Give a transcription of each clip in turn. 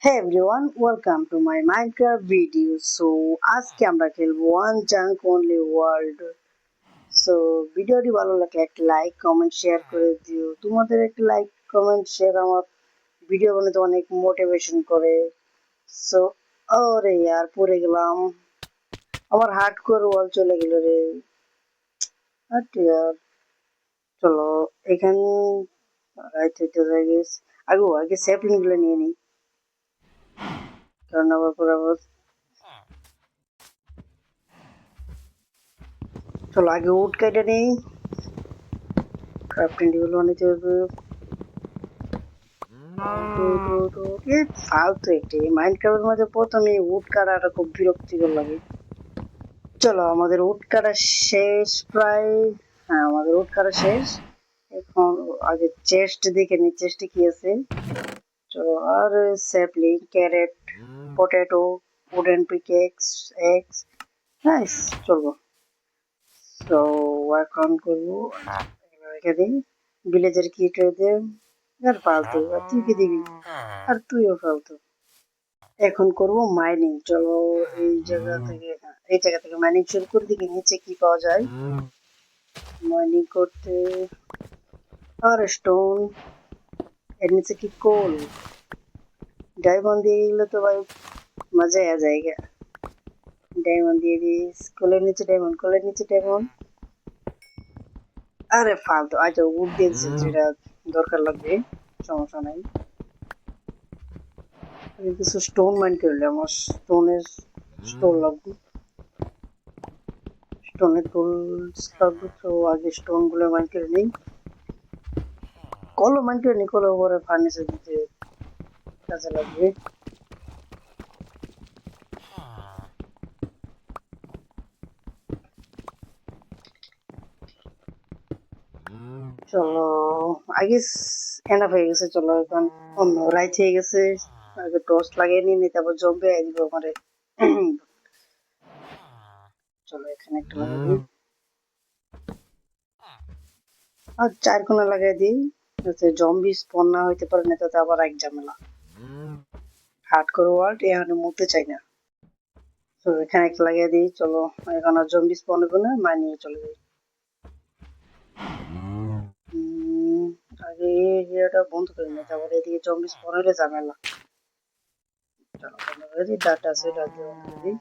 Hey everyone, welcome to my Minecraft video. আজকে আমরা খেলবো ওয়ান জাঙ্ক অনলি ওয়ার্ল্ড। ভিডিওটি ভালো লাগলে একটা লাইক কমেন্ট শেয়ার করে দিও। তোমাদের একটা লাইক কমেন্ট শেয়ার আমার ভিডিও বানাতে অনেক মোটিভেশন করে। সো আরে यार পড়ে গেলাম, আমার হার্ডকোর ওয়াল চলে গেল রে। আরে यार চলো এখান রাইট হইতে যাই। আগে স্যাপলিং গুলো নিয়ে নিই, কারণ আবার চলো আগে উড কেটে নেই। ক্রাফটিং টেবিল বানাইতে হবে। ফালতু একটি মাইনক্রাফটের মধ্যে প্রথমে উড কাটাটা খুব বিরক্তিকর লাগে। চলো আমাদের উড কাটা শেষ প্রায়। হ্যাঁ আমাদের উড কাটা শেষ। এখন আগে চেস্ট দেখে নি, চেস্টে কি আছে। চলো আর sapling, carrot, potato, wooden pickaxe, axe, nice চলবো। তো এখন করবো রেখে দিই ভিলেজের কিট দিয়ে। আর ফালতু আর তুই কি দিবি, আর তুইও ফালতু। এখন করব মাইনিং। চলো এই জায়গা থেকে মাইনিং শুরু করে দিকে নিচে কি পাওয়া যায় মাইনিং করতে। আর স্টোন, এর নিচে কি কোল, ডায়মন্ড দিয়ে গেলে তো ভাই মজা आ जाएगा। ডায়মন্ড দিয়ে দিস, কোলের নিচে ডায়মন্ড, কোলের নিচে ডায়মন্ড। আরে ফালতু, আচ্ছা উড দিয়েছে যেটা দরকার লাগবে, সমস্যা নাই। আমি কিছু স্টোন মাইন করলে আমার স্টোনের স্টোর লাগবে, স্টোনের টুলস লাগবে। তো আগে স্টোন গুলো মাইন করে নিই। কলো মাইন করে নিই, কলো পরে ফার্নিচার দিতে কাজে লাগবে। চলো আগে এনাফ হয়ে গেছে, চলো এখন অন্য রাইট হয়ে গেছে। আগে টর্চ লাগিয়ে নিই, তারপর জম্বি আই দিব আমারে। চলো এখানে একটা লাগাই দিই, আর চার কোনা লাগাই দিই যাতে জম্বি স্পন না হইতে পারে, না তাতে আবার এক ঝামেলা। হার্ড করে ওয়ার্ল্ড এখানে মুতে চাই না। তো এখানে একটা লাগিয়ে দিই। চলো এখন আর জম্বি স্পন হবে না, মানিয়ে চলে যাই। আগে এরিয়াটা বন্ধ করে নিই, তারপরে এদিকে জম্বি স্পন হলে ঝামেলা। চলো বন্ধ করে দিই, ডাটা সেট আগে বন্ধ করে দিই।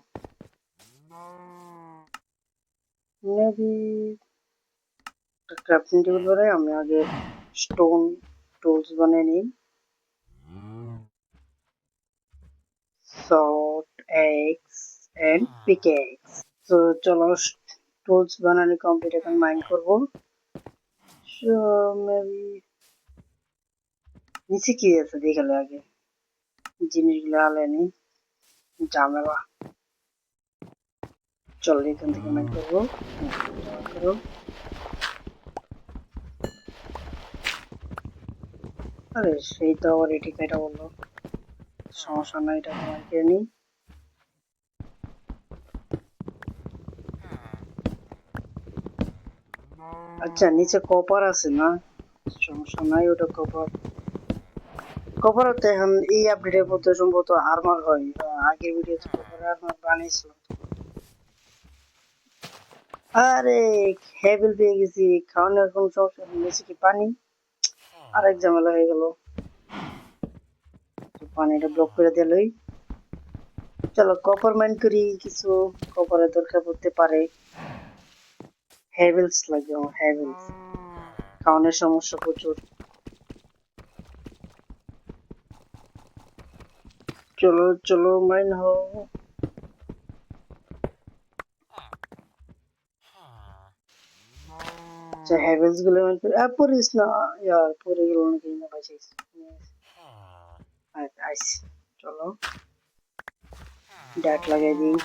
মেবি ক্রাফটিং টেবিল বানাই, আমি আগে স্টোন টুলস বানিয়ে নিই। Salt, axe and pickaxe. তো চলো টুলস বানানো কমপ্লিট, এখন মাইন করবো। সো মেবি নিচে কি আছে দেখালে আগে জিনিসগুলো আলেনি, ঝামেলা। চলো এখান থেকে মাইন করবো। আরে সেই তো আবার এটি কেটে বললো, সমস্যা নাই, এটা মাইন করে নিই। আচ্ছা নিচে কপার আছে না, সমস্যা নাই, ওটা কপার। কপার তো এখন এই আপডেটের মধ্যে সম্ভবত আর্মার হয়, আগের ভিডিওতে কপার আর্মার বানিয়েছিল। আরে হেভেল পেয়ে গেছি, খাওয়ানোর কোনো সমস্যা নেই। নিচে কি পানি, আরেক ঝামেলা হয়ে গেল। পানিটা ব্লক করে দিলই। চলো কপার মাইন করি, কিছু কপারের দরকার পড়তে পারে। হেভেলস লাগবে আমার, হেভেলস। খাওয়ানোর সমস্যা প্রচুর। চলো চলো মাইন হো। আচ্ছা হেভেলস গুলো মাইন করি। পড়িস না ইয়ার, পড়ে গেল নাকি না পাইছিস। আইস চলো ডাট লাগাই দিই,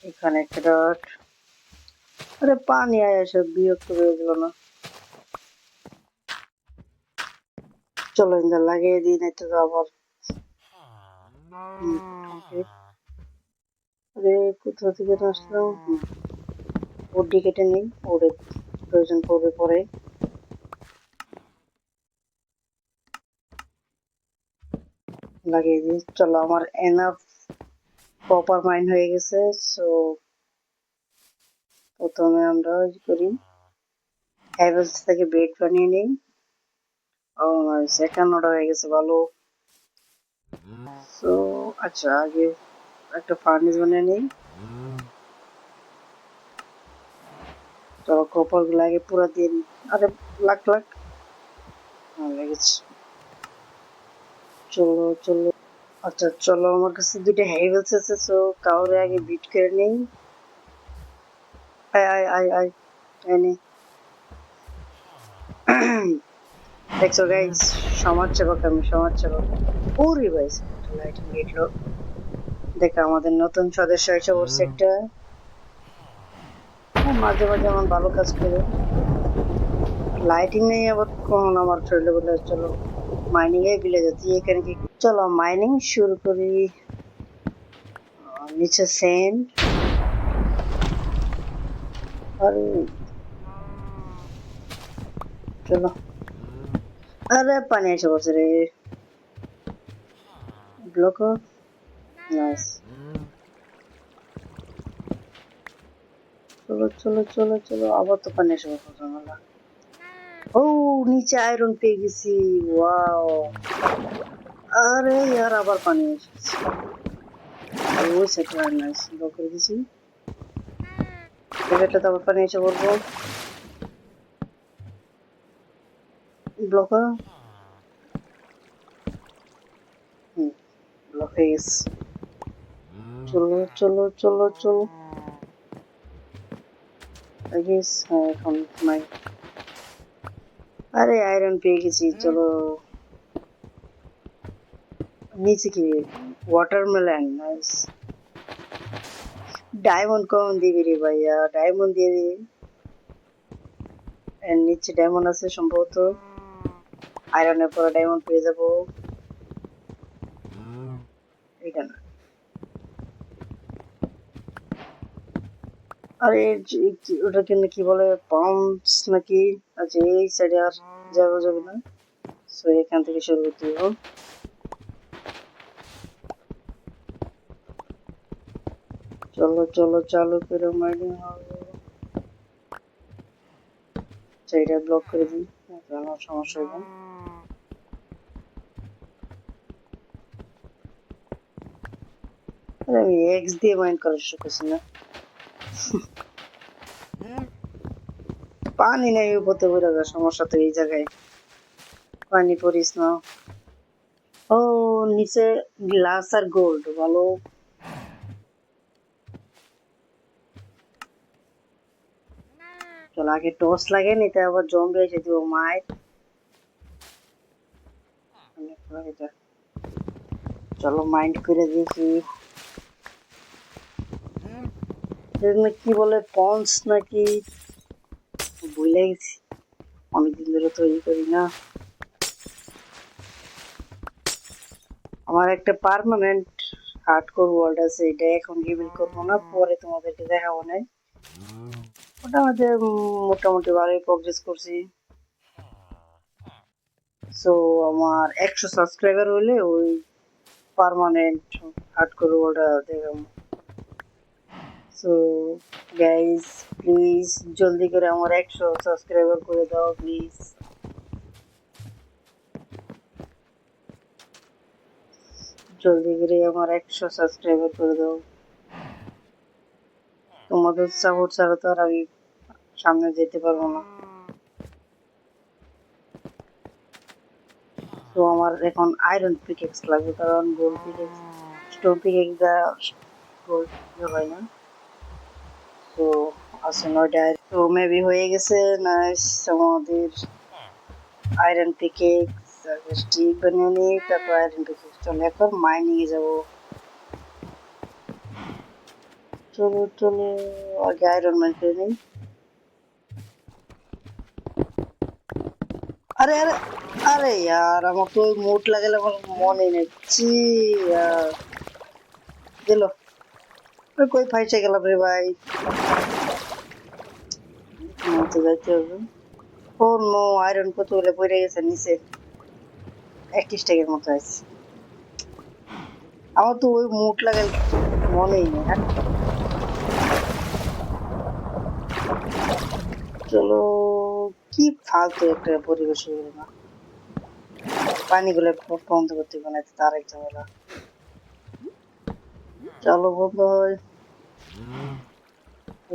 এখানে একটা ডাট। আরে পানি আয় এসে বিরক্ত হয়ে গেল না। চলো ইন্দা লাগিয়ে দিই, নাই তো আবার। আরে কোথা থেকে আসলাম, ওডি কেটে নেই, ওরে প্রয়োজন পড়বে পরে। লাগিয়ে দিই। চলো আমার এনাফ কপার মাইন হয়ে গেছে। সো প্রথমে আমরা করি হ্যাভেলস থেকে বেড বানিয়ে নিই। ও নাইস, 51টা হয়ে গেছে, ভালো। সো আচ্ছা, আগে একটা ফার্নেস বানিয়ে নিই। চলো কপার গুলো আগে পুরো দিয়ে নিই। আরে লাখ লাখ লেগেছে। চলো চলো, আচ্ছা চলো, আমার কাছে দুইটা হ্যাভেলস আছে। সো কাউরে আগে বিট করে নেই। আয় আয় আয় আয়, এনে দেখছো গাইস, সমাজসেবক আমি, সমাজসেবক। ওরে ভাই, লাইটিং গেটলো। দেখো আমাদের নতুন সদস্য এসে পড়ছে একটা। মাঝে মাঝে আমার ভালো কাজ করে। লাইটিং নেই আবার কখন আমার শরীরে বলে। চলো মাইনিং এ বিলে যাচ্ছি এখানে কি। চলো মাইনিং শুরু করি। নিচে সেন্ড। আরে চলো, আরে পানি এসে পড়ছে রে। Block, nice. চলো চলো চলো চলো, আবার তো পানি এসে পড়ছে। ও নিচে আয়রন পেয়ে গেছি, ওয়াও। আরে ইয়ার আবার পানি এসেছে। ওই সাইডে আর নাইস, ব্লক করে দিছি। এটা তো আবার পানি এসে পড়বো। ব্লক, ব্লক হয়ে গেছে। চলো চলো চলো চলো, হ্যাঁ এখন নাই। আরে আয়রন পেয়ে গেছি, চলো। নিচে কি ওয়াটারমেলন, নাইস। ডায়মন্ড কখন দিবি রে ভাইয়া, ডায়মন্ড দিয়ে দিবি। এর নিচে ডায়মন্ড আছে সম্ভবত। আয়রনের পরে ডায়মন্ড পেয়ে যাবো। এটা না, আরে ওটা কিন্তু কি বলে, পাউন্ডস নাকি। আচ্ছা এই সাইডে আর যাওয়া যাবে না। সো এখান থেকে শুরু করতে হবে। চলো চলো চালু করে মাইনিং হবে। এটা ব্লক করে দিই, আমার সমস্যা হবে। আরে আমি এক্স দিয়ে মাইন্ড করা শুরু করছি না। পানি নেই উপরে পড়ে যাওয়ার সমস্যা তো এই জায়গায়। পানি পড়িস না। ও নিচে গ্লাস আর গোল্ড, ভালো। চলো আগে টস লাগে, নিতে আবার জম্বি এসে দিব মায়ের। চলো মাইন্ড করে দেখি কি বলে, পন্স নাকি ভুলে গেছি, অনেকদিন ধরে তৈরি করি না। আমার একটা পার্মানেন্ট হার্ডকোর ওয়ার্ল্ড আছে, এটা এখন রিভিল করবো না, পরে তোমাদেরকে দেখাবো না। ওটা আমাদের মোটামুটি ভালোই প্রোগ্রেস করছি। সো আমার 100 সাবস্ক্রাইবার হইলে ওই পার্মানেন্ট হার্ডকোর ওয়ার্ল্ডটা দেখাবো। সো গাইস প্লিজ জলদি করে আমার 100 সাবস্ক্রাইবার করে দাও প্লিজ। জলদি করে আমার 100 সাবস্ক্রাইবার করে দাও। তোমাদের সাপোর্ট ছাড়া তো আর আমি সামনে যেতে পারবো না। তো আমার এখন আয়রন পিকেক্স লাগবে, কারণ গোল্ড পিকেক্স, স্টোন পিকেক্স দা গোল্ড হয় না। তো আছে 9টা। তো মেবি হয়ে গেছে। নাইস, আমাদের আয়রন পিকেক্স স্টিক বানিয়ে নিই, তারপর আয়রন পিকেক্স। চলো এখন মাইনিং এ যাবো। চলো চলো, আগে আয়রন ম্যান করে নিই। আরে আরে আরে यार, আমার তো মুড লাগালে আমার মনে নেই। ছি यार, দিল। কই ফাইসে গেলাম রে ভাই। তো যাইতে হবে। ও নো, আয়রন কতগুলো পড়ে গেছে নিচে, 21 টাকার মতো আছে। আমার তো ওই মুখ লাগাই মনেই নেই। হ্যাঁ চলো, কি ফালতু একটা পরিবেশ হয়ে গেল না, পানিগুলো বন্ধ করতে বানাইতে তার এক ঝামেলা। চলো বন্ধ হয়,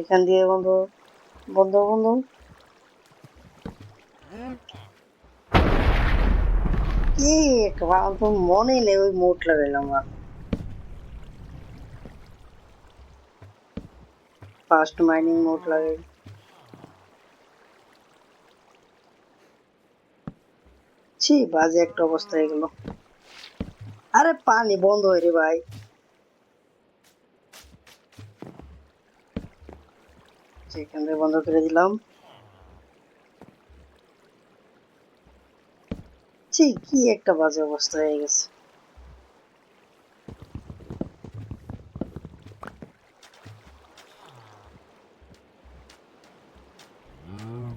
এখান দিয়ে বন্ধ, বন্ধ বন্ধ। কি আমার তো মনেই নেই ওই মুখ লাগাইলাম। আর ফার্স্ট মাইনিং মোড লাগাই। ছি, বাজে একটা অবস্থা হয়ে গেল। আরে পানি বন্ধ হয় রে ভাই। এখান থেকে বন্ধ করে দিলাম। ছি, কি একটা বাজে অবস্থা হয়ে গেছে।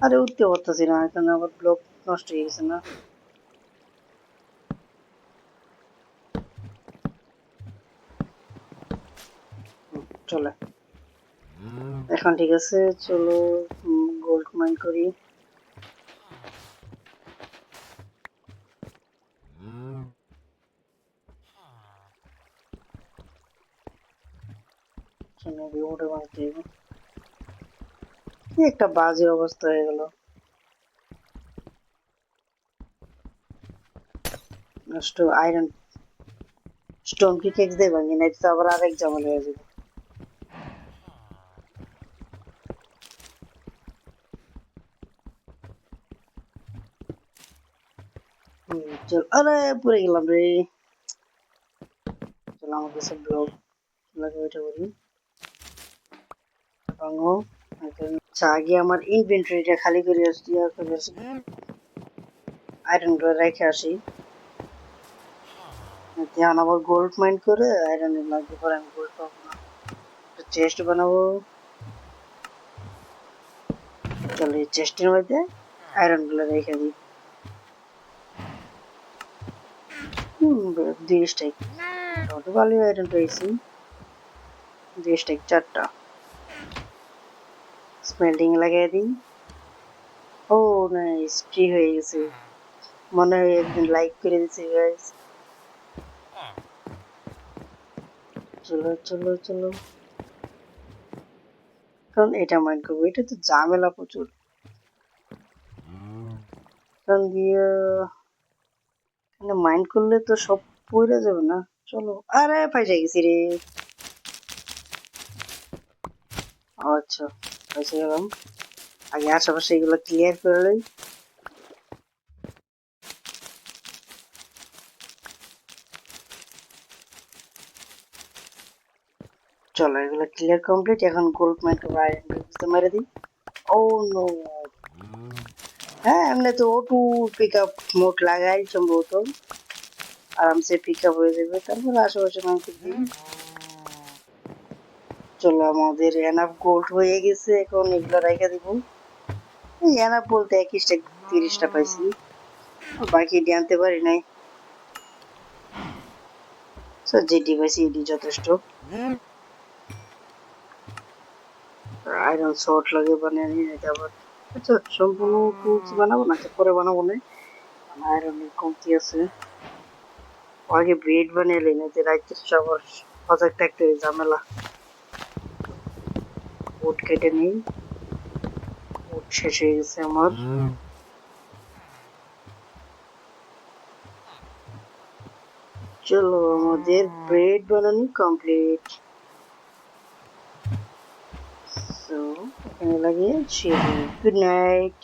আরে উঠতে পারতেছি না, এখানে আবার ব্লক নষ্ট হয়ে গেছে না। চলে এখন ঠিক আছে, চলো গোল্ড মাইন করি। কি একটা বাজে অবস্থা হয়ে গেল। নষ্ট আয়রন স্টোন পিকেক্স দিয়ে ভাঙি, নাই তো আবার আরেক ঝামেলা হয়ে যাবে। চল, আরে পড়ে গেলাম রে। চলো আমার কাছে ব্লক লাগে, ওইটা করি ভাঙো। আচ্ছা, আগে আমার ইনভেন্টরিটা খালি করে আসছি, আয়রন গুলো রেখে আসি। ধ্যান আবার গোল্ড মাইন করে আয়রন লাগবে, পরে আমি গোল্ড পাবো না। চেস্ট বানাবো। চলো এই চেস্টের মধ্যে আয়রন গুলো রেখে দিই। দুই স্টাইক মোটামুটি ভালোই আয়রন পেয়েছি। দুই স্টাইক চারটা স্মেল্টিং লাগিয়ে দিই। ও নাইস, ফ্রি হয়ে গেছে। মনে হয় একদিন লাইক করে দিছে গাইস। চলো চলো চলো, কারণ এটা মাইন্ড করবো, এটা তো ঝামেলা প্রচুর। কারণ দিয়ে মাইন্ড করলে তো সব পড়ে যাবে না। চলো, আরে ফাইসে গেছি রে। আচ্ছা, ফাইসে গেলাম। আগে আশেপাশে এগুলো ক্লিয়ার করে লই। চলো এগুলো ক্লিয়ার কমপ্লিট, এখন গোল্ড মাইন করবো, আয়রন মেরে দিই। ও নো, হ্যাঁ এমনি তো ওটু পিক আপ মোড লাগাই সম্ভবত আরামসে পিক আপ হয়ে যাবে। তারপরে আশেপাশে মাইন করে দিই। চলো আমাদের এনাফ গোল্ড হয়ে গেছে, এখন এগুলো রেখে দিব। এই এনাফ বলতে 21টা 30টা পাইছি, বাকি এটি আনতে পারি নাই। যেটি পাইছি এটি যথেষ্ট। আয়রন শর্ট লাগে বানিয়ে নিয়ে যেতে আবার। আচ্ছা সম্পূর্ণ টুলস বানাবো না, আচ্ছা পরে বানাবো না। আয়রনের কমতি আছে, আগে ব্রেড বানিয়ে লাই, না যে রাইতে আবার প্রজেক্ট একটা ঝামেলা। উড কেটে নেই, উড শেষ হয়ে গেছে আমার। চলো আমাদের ব্রেড বানানো কমপ্লিট। সো এখানে লাগিয়ে share. Good night,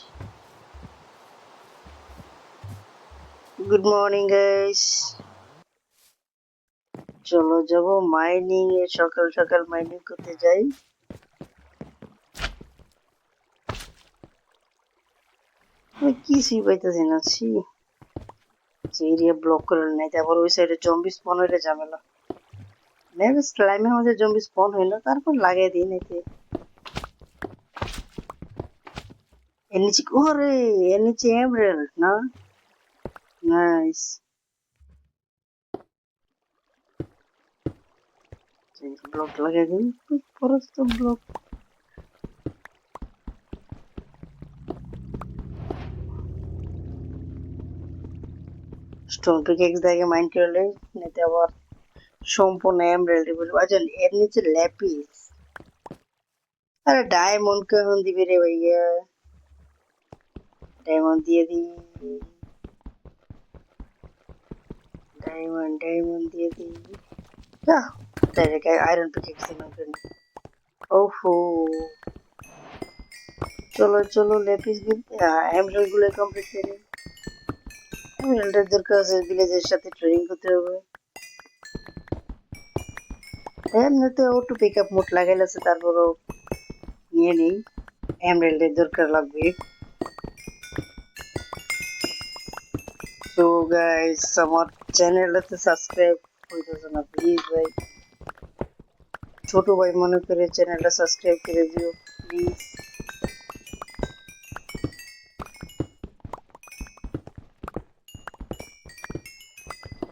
good morning guys. চলো যাব মাইনিং এ, সকাল সকাল মাইনিং করতে যাই। আমি কিছুই পাইতেছি না, ছি। এরিয়া ব্লক করে নাই, তারপর ওই সাইডে জম্বি স্পন হইলে ঝামেলা। নেবে স্লাইমের মধ্যে জম্বি স্পন হইলো, তারপর লাগিয়ে দিই নাকি। এর নিচে, ওরে এর নিচে এমরাল্ড না, নাইস। ব্লক লাগিয়ে দিন পরস্ত ব্লক স্টোন পিকেক্স দিয়ে মাইন্ড করলে নিতে আবার সম্পূর্ণ এমরাল্ড বলবো আচ্ছা এর নিচে ল্যাপিস আরে ডায়মন্ড কেমন দিবি রে ভাইয়া ডায়মন্ড দিয়ে দি ডায়মন্ড দিয়ে দি যা ডাইরেক্ট আয়রন পিকেক্স দিয়ে মাইন্ড করি ওহো চলো চলো ল্যাপিস দিন এমরাল্ড গুলো কমপ্লিট করে এমরাল্ডের দরকার আছে ভিলেজের সাথে ট্রেনিং করতে হবে এমনিতে একটু পিক আপ মোড লাগাইল আছে তারপরও নিয়ে নেই এমরাল্ডের দরকার লাগবে তো গাইস আমার চ্যানেলটাতে সাবস্ক্রাইব হইতেছে না প্লিজ ভাই ছোট ভাই মনে করে চ্যানেলটা সাবস্ক্রাইব করে দিও প্লিজ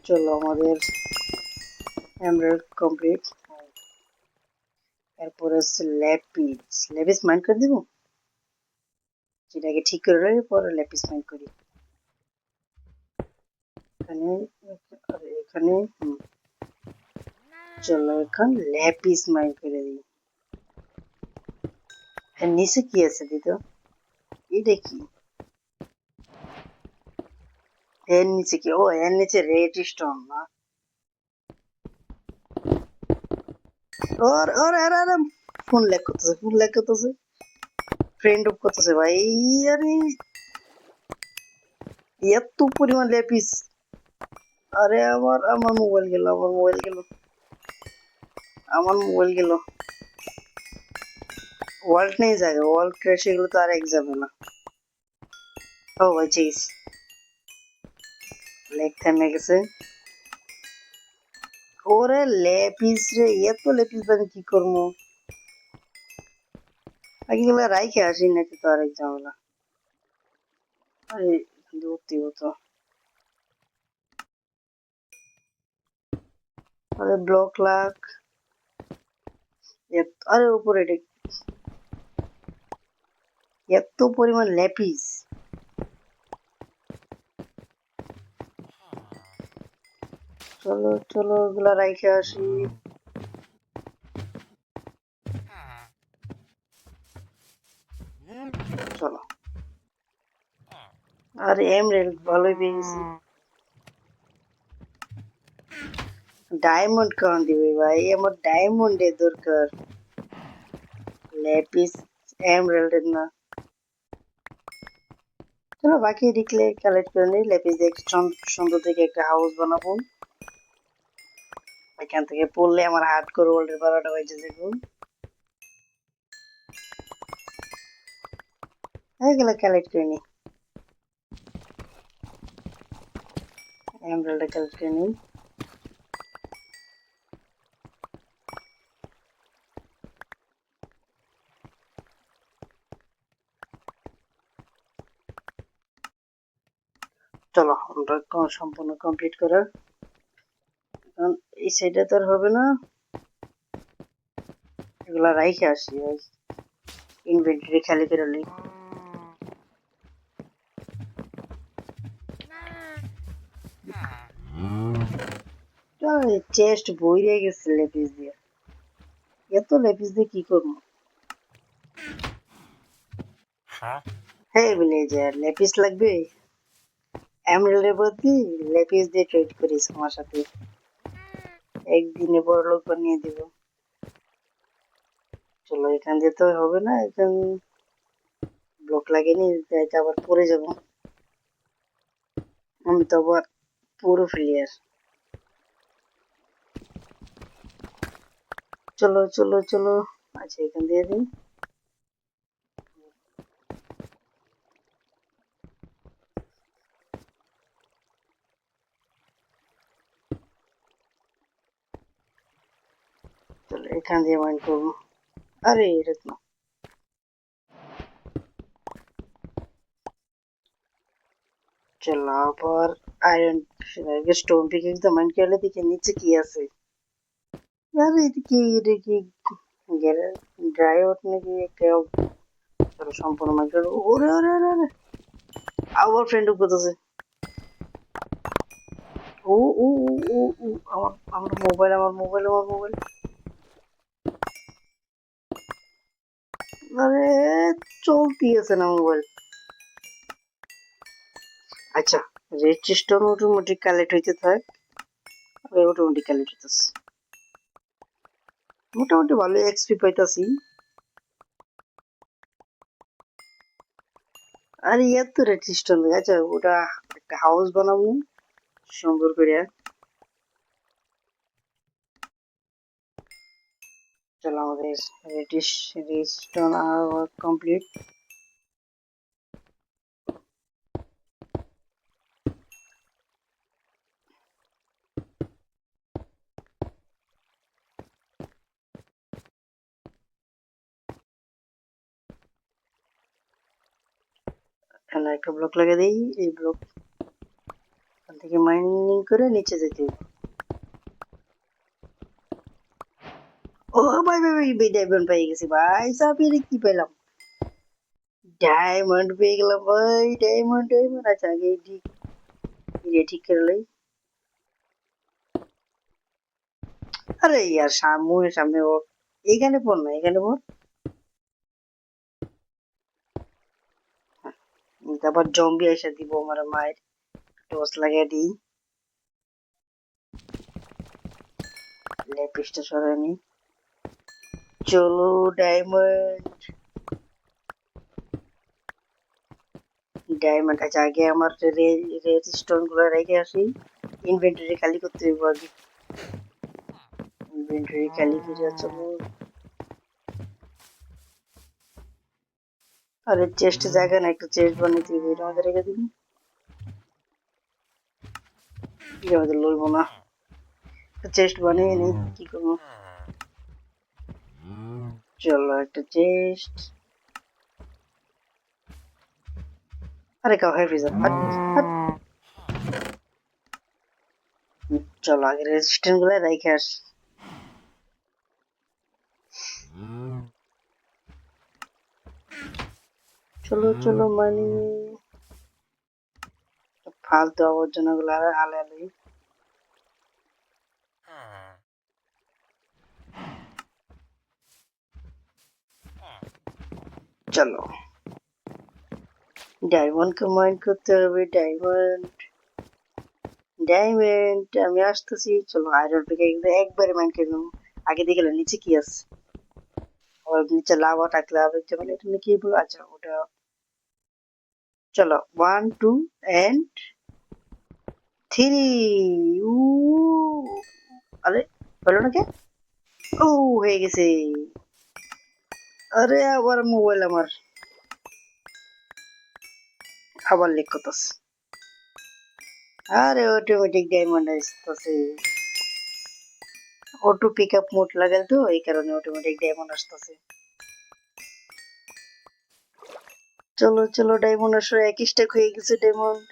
চলো আমাদের এমরাল্ড কমপ্লিট এরপরে হচ্ছে ল্যাপিস মাইন্ড করে দিব যেটাকে ঠিক করে রাখি পরে ল্যাপিস মাইন্ড করি এখানে এখানে চলো এখন ল্যাপিস মাইন্ড করে দিই এর নিচে কি আছে দিতো এটা কি এর নিচে কি ও এর নিচে রেড স্টোন না और अरे अरे ফোন ল্যাগ করতেছে ফ্রেন্ড অফ করতেছে ভাই আরে এত পরিমাণ ল্যাপিস আরে আমার মোবাইল গেল ওয়ার্ল্ড নেই জায়গা ওয়ার্ল্ড ক্র্যাশ এগুলো তো আর এক্সাম না ও ভাই চিজ লেগ থেমে গেছে ওরে ল্যাপিস রে এত ল্যাপিস আমি কি করবো আগে গেলে রাইখে আসি নাকি তো আর এক্সাম না আরে দৌড়তে হতো আরে ব্লক লাগ আরে উপরে এত পরিমাণ ল্যাপিস চলো চলো ওগুলা রাইখে আসি চলো আর এমরাল্ড ভালোই পেয়েছি ডায়মন্ড কান দিবে ভাই আমার ডায়মন্ডের দরকার ল্যাপিস এমরাল্ডের না চলো বাকি রিক্লে কালেক্ট করে নিই ল্যাপিস দিয়ে একটা সুন্দর থেকে একটা হাউস বানাবো এখান থেকে পড়লে আমার হার্ড করে ওয়ার্ল্ডের 12টা বাজে দেখুন এগুলো কালেক্ট করে নিই এমরাল্ড কালেক্ট করে নিই চলো আমরা সম্পূর্ণ কমপ্লিট করার এখন এই সাইডে তো আর হবে না এগুলা রাইখে আসি ইনভেন্টরি খালি করে নিই চেস্ট বইরে গেছে লেপিস দিয়ে এত লেপিস দিয়ে কি করবো হ্যাঁ ভিলেজার লেপিস লাগবে এমরাল্ডের বদলি লেপিস দিয়ে ট্রেড করিস আমার সাথে একদিনে বড় লোক বানিয়ে দিব চলো এখান দিয়ে তো হবে না এখান ব্লক লাগেনি এটা আবার পড়ে যাব আমি তো আবার পুরো প্লেয়ার চলো চলো চলো আচ্ছা এখান দিয়ে দিই চলো এখান দিয়ে মাইন্ড করবো আরে এটা না চলো আবার আয়রন স্টোন পিকেক্স দিয়ে মাইন্ড করলে দেখে নিচে কি আছে यार এটা কি ড্রাই আউট নাকি একটা সম্পূর্ণ মাইক্রো ওরে ওরে ওরে ওরে আবার ফ্রেন্ড করতেছে ও ও ও ও ও, আমার মোবাইল আরে চলতি আছে না মোবাইল আচ্ছা রেজিস্টার অটোমেটিক কালেক্ট হইতে থাক অটোমেটিক কালেক্ট হইতেছে মোটামুটি ভালো এক্সপি পাইতাছি আর ইয়ার তো রেজিস্টার আচ্ছা ওটা একটা হাউস বানাবো সুন্দর করে চলো আমাদের রেজিস্টার কমপ্লিট এখানে একটা ব্লক লাগিয়ে দিই এই ব্লক থেকে মাইনিং করে নিচে যেতে হবে ও ভাই ভাই ভাই ডায়মন্ড পেয়ে গেছি ভাই সাবির কি পেলাম ডায়মন্ড পেয়ে গেলাম ভাই ডায়মন্ড আচ্ছা আগে ঠিক করে লই আরে ইয়ার সামনে ও এখানে পড় না এখানে পড় তারপর জম্বি এসে দিব আমার মায়ের টর্চ লাগিয়ে দিই লেপিসটা সরাই নি চলো ডায়মন্ড আচ্ছা আগে আমার রেজিস্ট্যান্ট গুলো রেখে আসি ইনভেন্টরি খালি করতে হবে আগে ইনভেন্টরি খালি করে চলো আরে চেস্ট জায়গা না একটা চেস্ট বানিয়ে দিবি এটা আমাদের রেখে দিবি এটা আমাদের লইব না চেস্ট বানিয়ে নি কি করবো চলো একটা চেস্ট আরে কাউ হ্যাঁ ফ্রিজার চলো আগে রেজিস্ট্যান্ট গুলো রেখে আসি চলো মানে ফালতু আবর্জনা গুলো আলে আলে চলো ডায়মন্ড কে মাইন করতে হবে ডায়মন্ড আমি আসতেছি চলো আয়রন থেকে একবারে মাইন করে নেবো আগে দেখে নিচে কি আছে আর নিচে লাভা থাকলে আবার যেমন এটা কি বলো আচ্ছা ওটা চলো 1 2 and 3 উ আরে হলো না কে ও হয়ে গেছে আরে আবার মোবাইল আমার আবার লিক করতেছে আরে অটোমেটিক ডায়মন্ড আসতেছে অটো পিক আপ মোড লাগাল তো এই কারণে অটোমেটিক ডায়মন্ড আসতেছে চলো ডায়মন্ড আসলে এক স্ট্যাক হয়ে গেছে ডায়মন্ড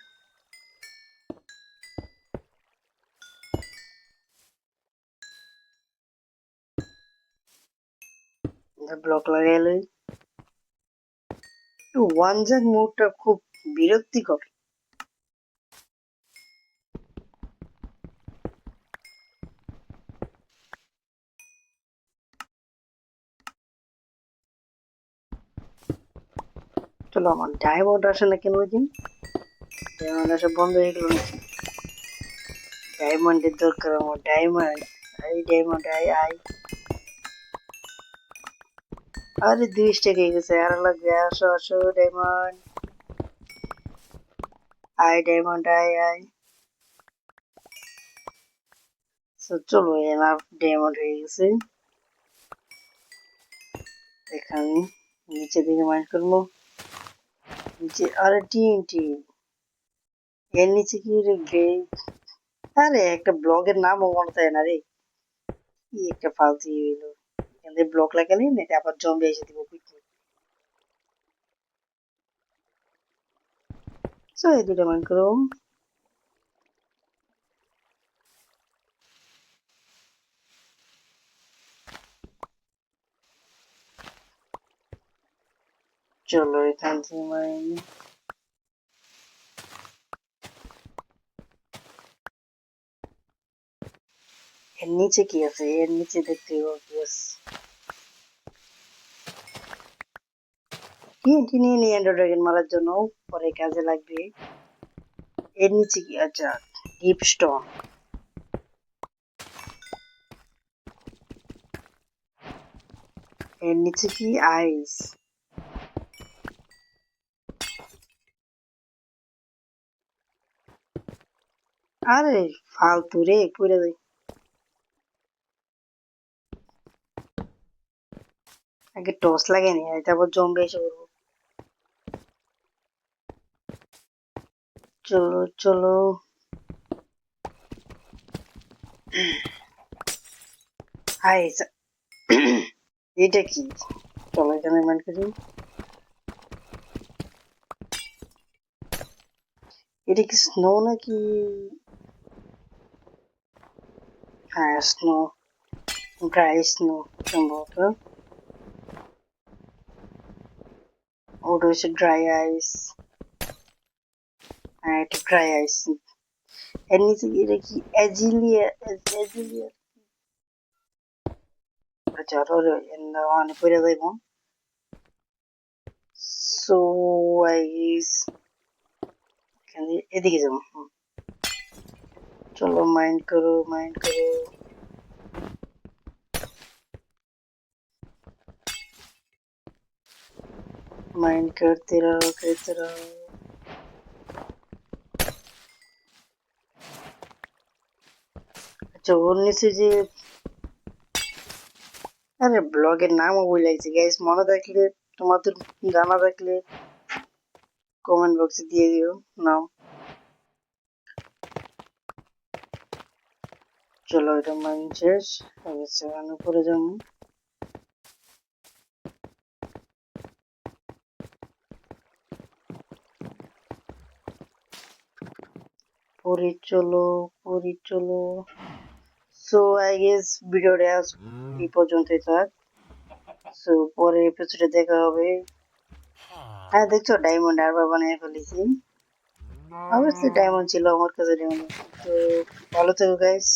ব্লক লাগাই লই ওয়ান জ্যাক মোডটা খুব বিরক্তিকর চলো আমার ডায়মন্ড আসে না কেন ওই দিন ডায়মন্ড আসা বন্ধ হয়ে গেল নাকি ডায়মন্ডের দরকার আমার ডায়মন্ড আই আরে 2 স্টেক হয়ে গেছে আর লাগবে আসো ডায়মন্ড আই চলো এনাফ ডায়মন্ড হয়ে গেছে এখানে নিচে দিকে মাইন্ড করবো নিচে আরে টিএনটি এর নিচে কি রে আরে একটা ব্লগের নামও মনে থাকে না রে কি একটা ফালতু হইলো এখানে ব্লক লাগালি না এটা আবার জম্বি এসে দিব এই দুটো মাইন্ড করো চলো এখান থেকে মাইন। এর নিচে কি আছে? এর নিচে দেখতে হবে কি আছে। TNT নিয়ে নিই এন্ডার ড্রাগন মারার জন্য, পরে কাজে লাগবে। এর নিচে কি? আচ্ছা, ডিপ স্টোন। এর নিচে কি? আইস। আরে ফালতু রে, পড়ে যাই। আগে টস লাগেনি, তারপর জম্বে এসে পড়বো। চলো চলো। আইস। এটা কি? চলো এখানে মাইন্ড করি। এটা কি স্নো নাকি? হ্যাঁ স্নো, ড্রাই স্নো সম্ভবত। ওটা হচ্ছে ড্রাই আইস। হ্যাঁ এটা ড্রাই আইস। এর নিচে এটা কি? অ্যাজিলিয়া। অ্যাজিলিয়া। আচ্ছা ওটা অনেক পড়ে যাইব। সো আইস এদিকে যাবো। চলো মাইন্ড করো, মাইন্ড করো। माइंड करते रहो, करते रहो। আচ্ছা ওর নিচে যে, আরে ব্লগের নামও ভুলে গেছি গাইস, মনে থাকলে, তোমাদের জানা থাকলে কমেন্ট বক্সে দিয়ে দিও নাম। চলো এটা মাইন্ড শেষ হয়ে গেছে, আমি উপরে যাবো। পরে চলো, পরে চলো। সো আই গেস ভিডিওটা এই পর্যন্তই থাক। সো পরে এপিসোডে দেখা হবে। হ্যাঁ দেখছো ডায়মন্ড আরবার বানিয়ে ফেলেছি। অবশ্যই ডায়মন্ড ছিল আমার কাছে, ডায়মন্ড। তো ভালো থেকো গাইস।